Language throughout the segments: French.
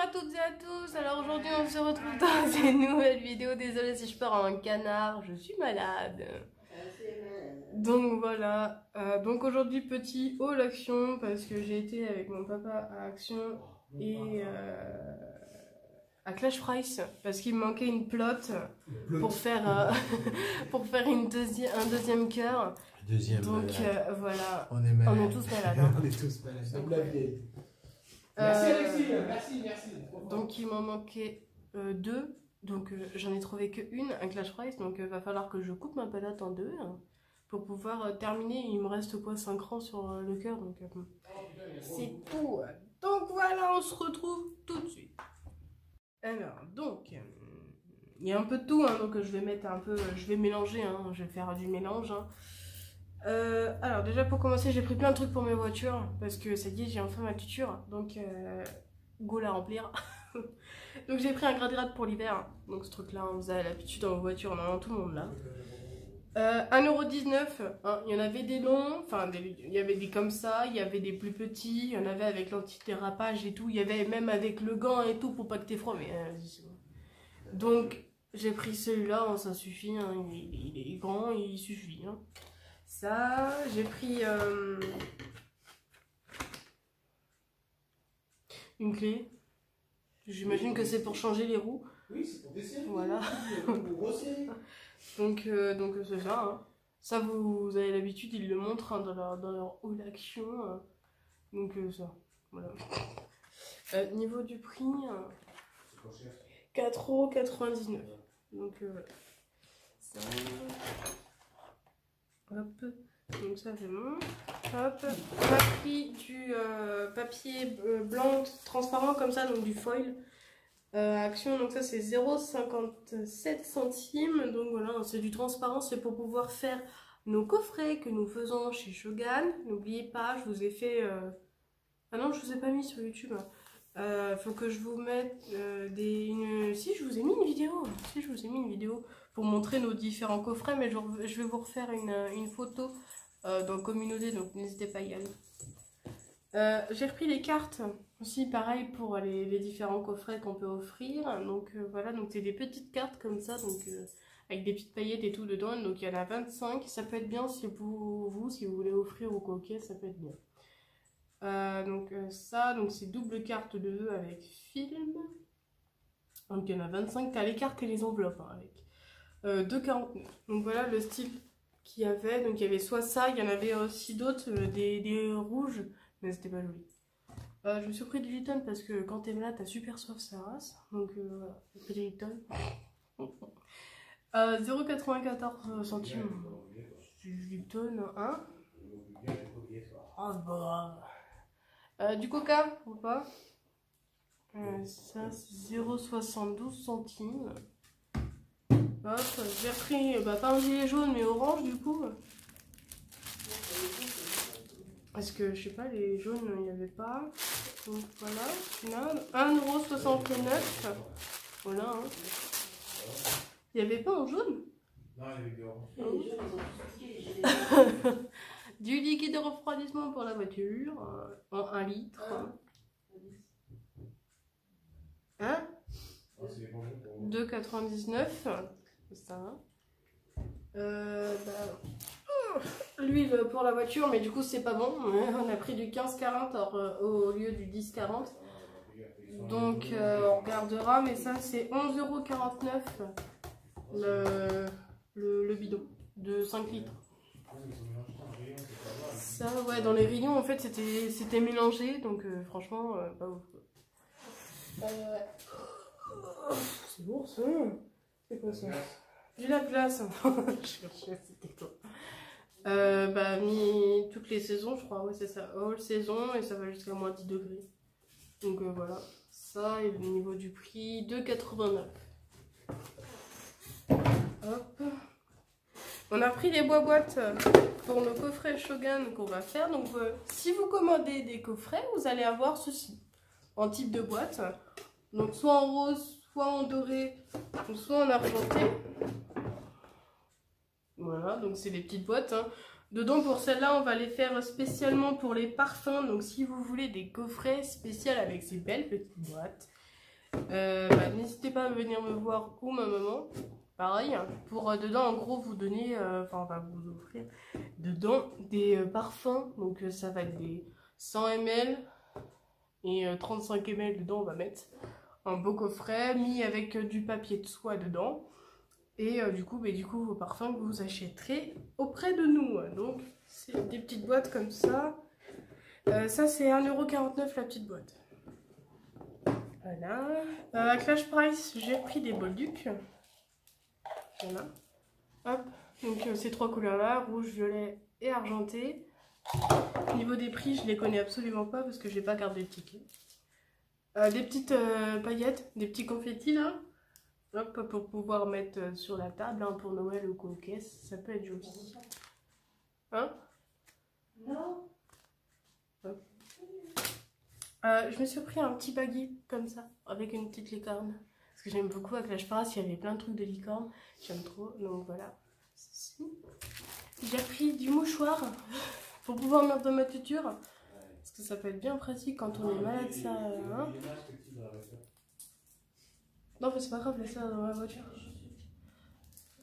à toutes et à tous. Alors aujourd'hui on se retrouve dans une nouvelle vidéo. Désolée si je pars en canard, je suis malade. Donc voilà, donc aujourd'hui petit haul Action parce que j'ai été avec mon papa à Action et à Clash Price parce qu'il me manquait une plot pour faire, pour faire un deuxième cœur. Donc voilà, on est tous malades. Hein. On est tous malades. Merci Alexis, merci. Donc il m'en manquait deux, donc j'en ai trouvé qu'une, un Clash Price, donc va falloir que je coupe ma palette en deux hein, pour pouvoir terminer. Il me reste quoi, 5 rangs sur le cœur, donc c'est tout. Donc voilà, on se retrouve tout de suite. Alors donc il y a un peu de tout, hein, donc je vais mettre un peu, je vais mélanger, hein, je vais faire du mélange. Hein. Alors déjà pour commencer j'ai pris plein de trucs pour mes voitures parce que ça y est j'ai enfin ma tuture donc go la remplir. Donc j'ai pris un gratte pour l'hiver, donc ce truc là on faisait l'habitude dans vos voitures, on en a tout le monde là. 1,19 €, hein, il y en avait des longs, enfin il y avait des comme ça, il y avait des plus petits, il y en avait avec l'anti-dérapage et tout, il y avait même avec le gant et tout pour pas que t'aies froid mais donc j'ai pris celui-là, hein, ça suffit, hein, il est grand, il suffit. Hein. Ça, j'ai pris une clé. J'imagine que c'est pour changer les roues. Oui, c'est pour desserrer. Voilà. donc c'est ça. Hein. Ça, vous avez l'habitude, ils le montrent hein, dans leur haul Action. Donc ça, voilà. Niveau du prix, 4,99 €. Donc ça... Hop, donc ça c'est bon. Hop, on a pris du papier blanc transparent comme ça, donc du foil. Action, donc ça c'est 0,57 centimes. Donc voilà, c'est du transparent, c'est pour pouvoir faire nos coffrets que nous faisons chez Shogun. N'oubliez pas, je vous ai fait... Ah non, je vous ai pas mis sur YouTube. Faut que je vous mette Si, je vous ai mis une vidéo. Si, je vous ai mis une vidéo pour montrer nos différents coffrets, mais je vais vous refaire une photo dans la communauté, donc n'hésitez pas à y aller. J'ai repris les cartes aussi, pareil pour les différents coffrets qu'on peut offrir. Donc voilà, donc c'est des petites cartes comme ça, donc avec des petites paillettes et tout dedans. Donc il y en a 25. Ça peut être bien si si vous voulez offrir aux coquets, ça peut être bien. Donc ça, donc c'est double carte de vœux avec film. Donc il y en a 25. T'as les cartes et les enveloppes hein, avec. 2,49. Donc voilà le style qu'il y avait. Donc il y avait soit ça, il y en avait aussi d'autres, des rouges, mais c'était pas joli. Je me suis pris du Lipton parce que quand t'es malade, t'as super soif, ça race. Donc voilà, j'ai pris du Lipton. 0,94 centimes. Du Lipton, hein. Oh bah. Du Coca, ou pas. Ça c'est 0,72 centimes. Hop, j'ai repris pas un gilet jaune mais orange du coup. Parce que je sais pas, les jaunes il n'y avait pas. Donc voilà, 1,69 €. Voilà. Hein. Il n'y avait pas en jaune? Non, il y avait du orange. Du liquide de refroidissement pour la voiture, en 1 litre. Hein? 2,99 €. Ça. L'huile pour la voiture, mais du coup c'est pas bon. On a pris du 15,40 au lieu du 10,40. Donc on regardera, mais ça c'est 11,49 € le bidon de 5 litres. Ça ouais, dans les rayons en fait c'était mélangé, donc franchement pas ouf. C'est bon ça. C'est quoi ça? Du lave-glace. C'était toi. Mis toutes les saisons, je crois. Ouais, c'est ça. All saison et ça va jusqu'à moins 10 degrés. Donc voilà. Ça, et le niveau du prix, 2,89 €. Hop. On a pris des boîtes pour nos coffrets Shogun qu'on va faire. Donc si vous commandez des coffrets, vous allez avoir ceci en type de boîte. Donc soit en rose, soit en doré, ou soit en argenté. Voilà, donc c'est des petites boîtes. Hein. Dedans, pour celle-là, on va les faire spécialement pour les parfums. Donc si vous voulez des coffrets spéciaux avec ces belles petites boîtes, N'hésitez pas à venir me voir ou ma maman. Pareil, pour dedans en gros vous donner, enfin on va vous offrir dedans des parfums. Donc ça va être des 100 ml et 35 ml dedans on va mettre. Un beau coffret mis avec du papier de soie dedans. Et du coup vos parfums que vous achèterez auprès de nous. Donc c'est des petites boîtes comme ça. Ça c'est 1,49 € la petite boîte. Voilà. À Clash Price, j'ai pris des Bolduc. Voilà. Hop. Donc ces trois couleurs là, rouge, violet et argenté. Au niveau des prix, je les connais absolument pas parce que j'ai pas gardé le ticket. Des petites paillettes, des petits confettis là. Hop, pour pouvoir mettre sur la table hein, pour Noël ou caisse, ça peut être joli. Hein? Non. Je me suis pris un petit baguette comme ça, avec une petite licorne. Parce que j'aime beaucoup à Clash Paras, il y avait plein de trucs de licorne. J'aime trop, donc voilà. J'ai pris du mouchoir pour pouvoir mettre dans ma tuture. Parce que ça peut être bien pratique quand on est malade, ça. Hein? Non, mais c'est pas grave, laisse ça dans la voiture.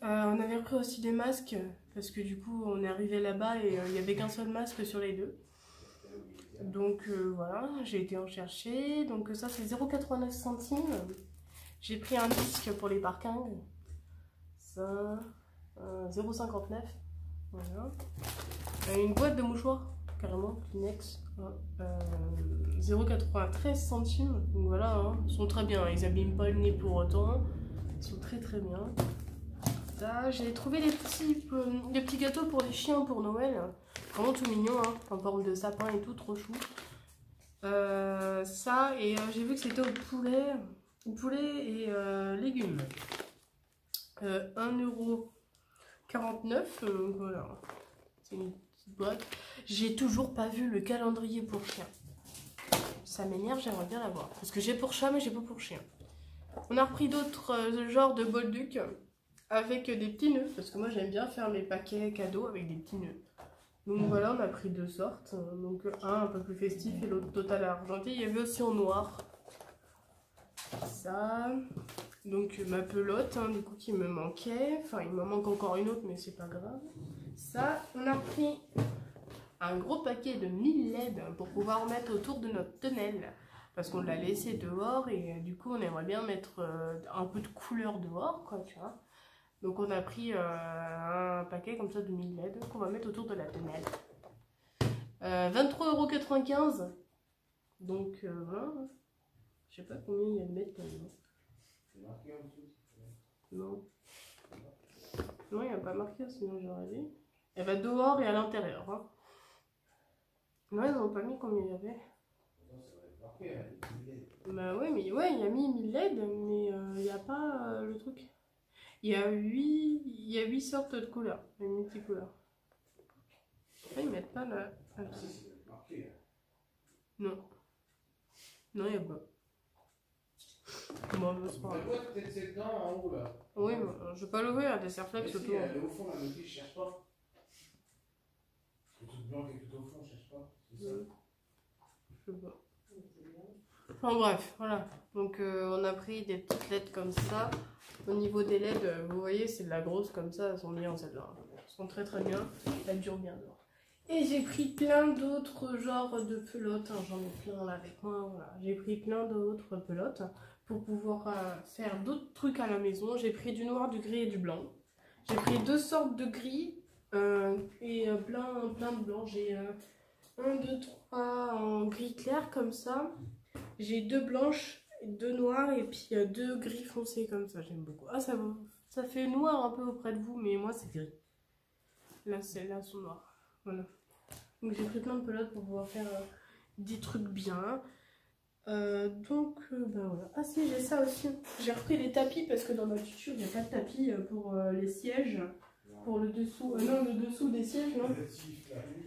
On avait pris aussi des masques, parce que du coup, on est arrivé là-bas et il n'y avait qu'un seul masque sur les deux. Donc voilà, j'ai été en chercher. Donc ça, c'est 0,89 centimes. J'ai pris un disque pour les parkings. Ça, 0,59. Voilà. Une boîte de mouchoirs, carrément, Kleenex. 0,93 centimes. Donc voilà, hein, ils sont très bien. Ils abîment pas le nez pour autant. Ils sont très très bien. J'ai trouvé des petits gâteaux pour les chiens pour Noël. Vraiment tout mignon, hein, en forme de sapin et tout, trop chou. Ça, et j'ai vu que c'était au poulet et légumes. 1,49 €. Voilà. C'est une petite boîte. J'ai toujours pas vu le calendrier pour chien. Ça m'énerve, j'aimerais bien l'avoir. Parce que j'ai pour chat, mais j'ai pas pour chien. On a repris d'autres genres de Bolduc avec des petits nœuds. Parce que moi, j'aime bien faire mes paquets cadeaux avec des petits nœuds. Donc voilà, on a pris deux sortes. Donc un peu plus festif et l'autre total argenté. Il y avait aussi en noir. Ça. Donc ma pelote, hein, du coup, qui me manquait. Enfin, il m'en manque encore une autre, mais c'est pas grave. Ça, on a pris un gros paquet de 1000 LED pour pouvoir mettre autour de notre tonnelle. Parce qu'on l'a laissé dehors et du coup, on aimerait bien mettre un peu de couleur dehors, quoi, tu vois. Donc on a pris un paquet comme ça de 1000 LED qu'on va mettre autour de la tonnelle. 23,95 €. Donc voilà. Je sais pas combien il y a de mètres maintenant. C'est marqué en dessous. Non. Non, il n'y a pas marqué, sinon j'aurais dit. Elle va dehors et à l'intérieur. Hein. Non, ils n'ont pas mis combien il y avait. Non, ça va être marqué, hein, Bah ouais, mais ouais, il y a mis 1000 LED, mais il n'y a pas le truc. Il y a 8 sortes de couleurs, les multicouleurs. Après, ils mettent pas la... Ah, si, ça va être marqué. Non. Non, il n'y a pas. Bon, c'est pas La grave. boîte, peut-être c'est dedans, en haut, là. Oui, mais je vais pas l'ouvrir, il y a des serflex Mais si, autour. elle est au fond, la notice, je cherche pas. Le truc blanc qui est tout au fond, je cherche pas. C'est ça. Je sais pas. Enfin bref, voilà. Donc on a pris des petites LED comme ça. Au niveau des LED, vous voyez, c'est de la grosse comme ça. Elles sont bien celles-là. Elles sont très très bien. Elles durent bien dehors. Et j'ai pris plein d'autres genres de pelotes. Hein. J'en ai plein là avec moi. Voilà. J'ai pris plein d'autres pelotes pour pouvoir faire d'autres trucs à la maison. J'ai pris du noir, du gris et du blanc. J'ai pris deux sortes de gris et plein de blanc. J'ai 1, 2, 3 en gris clair comme ça. J'ai deux blanches, deux noires et puis deux gris foncés comme ça. J'aime beaucoup. Ah, ça fait noir un peu auprès de vous, mais moi c'est gris. Là, celles-là sont noires. Voilà. Donc j'ai pris plein de pelotes pour pouvoir faire des trucs bien. Donc, ben voilà. Ah si, j'ai ça aussi. J'ai repris les tapis parce que dans ma tuture, il n'y a pas de tapis pour les sièges. Pour le dessous. Non, le dessous des sièges, non.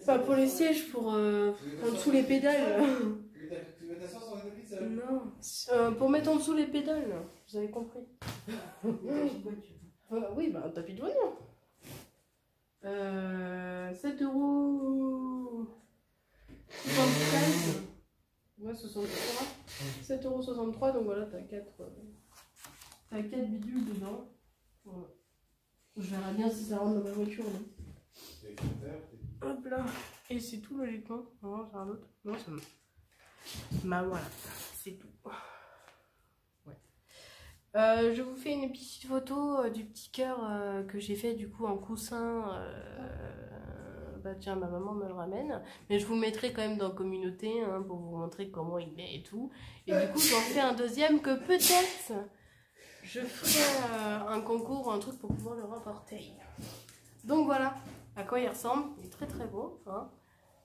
Enfin, pour les sièges, pour en dessous les pédales. Tu mets ta sauce sur la tapis, ça? Non. Pour mettre en dessous les pédales, vous avez compris. Oui, bah un tapis de voiture. 7,73 €. Ouais, 63. 7,63 €, donc voilà, t'as 4 bidules dedans. Voilà. Je verrai bien si ça rentre dans ma voiture. Hop là. Et c'est tout logiquement. Non, c'est un autre. Non, c'est bon. Bah voilà, c'est tout. Ouais. Je vous fais une petite photo du petit cœur que j'ai fait du coup en coussin. Bah tiens, ma maman me le ramène. Mais je vous le mettrai quand même dans la communauté hein, pour vous montrer comment il est et tout. Et du coup, j'en fais un deuxième que peut-être je ferai un concours ou un truc pour pouvoir le remporter. Donc voilà à quoi il ressemble. Il est très très beau. Hein.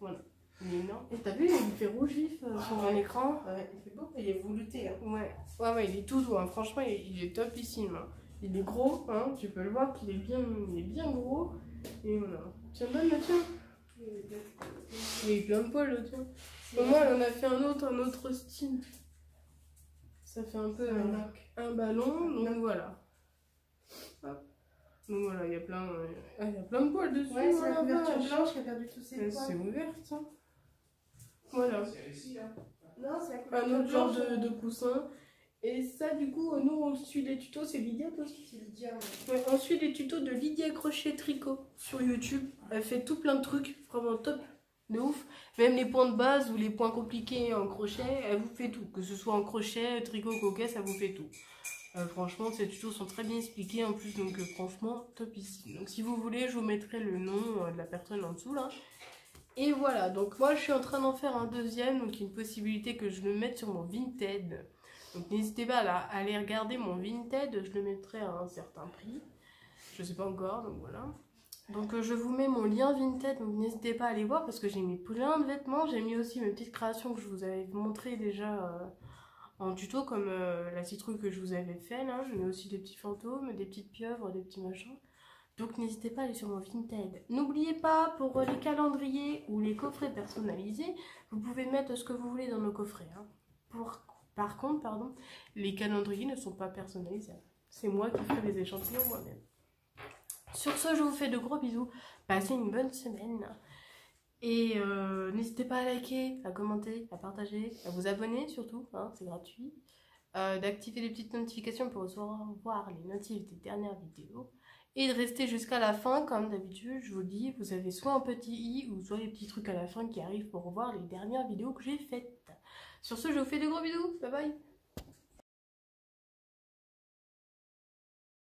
Voilà. Il est énorme. Et t'as vu, il fait rouge vif sur mon écran. Ouais, il fait beau, il est velouté. Hein. Ouais, il est tout doux. Hein. Franchement, il est topissime. Hein. Il est gros, hein. Tu peux le voir qu'il est bien gros. Et voilà. Tiens, donne le tien. Il est plein de poils le tien. Au moins, on en a fait un autre style. Ça fait un peu un ballon, donc voilà. Hop. Donc voilà, il y a plein de poils dessus. Ouais, c'est la couverture blanche qui a perdu tous ses poils. C'est ouvert, ça. Voilà. C'est ici, hein. Non, c'est la Un couverture autre genre blanche. de coussin. Et ça, du coup, nous, on suit les tutos. C'est Lydia, toi aussi? C'est Lydia. Ouais, on suit les tutos de Lydia Crochet Tricot sur YouTube. Elle fait tout plein de trucs, vraiment top, de ouf. Même les points de base ou les points compliqués en crochet, elle vous fait tout. Que ce soit en crochet, tricot, coquette, elle vous fait tout. Franchement, ces tutos sont très bien expliqués en plus, donc franchement, top ici. Donc si vous voulez, je vous mettrai le nom de la personne en dessous là. Et voilà, donc moi je suis en train d'en faire un deuxième, donc il y a une possibilité que je le mette sur mon Vinted. Donc n'hésitez pas à aller regarder mon Vinted, je le mettrai à un certain prix. Je sais pas encore, donc voilà. Donc je vous mets mon lien Vinted, donc n'hésitez pas à aller voir parce que j'ai mis plein de vêtements. J'ai mis aussi mes petites créations que je vous avais montré déjà en tuto, comme la citrouille que je vous avais fait là. Je mets aussi des petits fantômes, des petites pieuvres, des petits machins. Donc n'hésitez pas à aller sur mon Vinted. N'oubliez pas, pour les calendriers ou les coffrets personnalisés, vous pouvez mettre ce que vous voulez dans nos coffrets. Hein. Par contre, les calendriers ne sont pas personnalisables. C'est moi qui fais les échantillons moi-même. Sur ce, je vous fais de gros bisous. Passez une bonne semaine. Et n'hésitez pas à liker, à commenter, à partager, à vous abonner surtout, hein, c'est gratuit. D'activer les petites notifications pour recevoir les notifs des dernières vidéos. Et de rester jusqu'à la fin, comme d'habitude, je vous dis, vous avez soit un petit i ou soit les petits trucs à la fin qui arrivent pour revoir les dernières vidéos que j'ai faites. Sur ce, je vous fais de gros bisous, bye bye.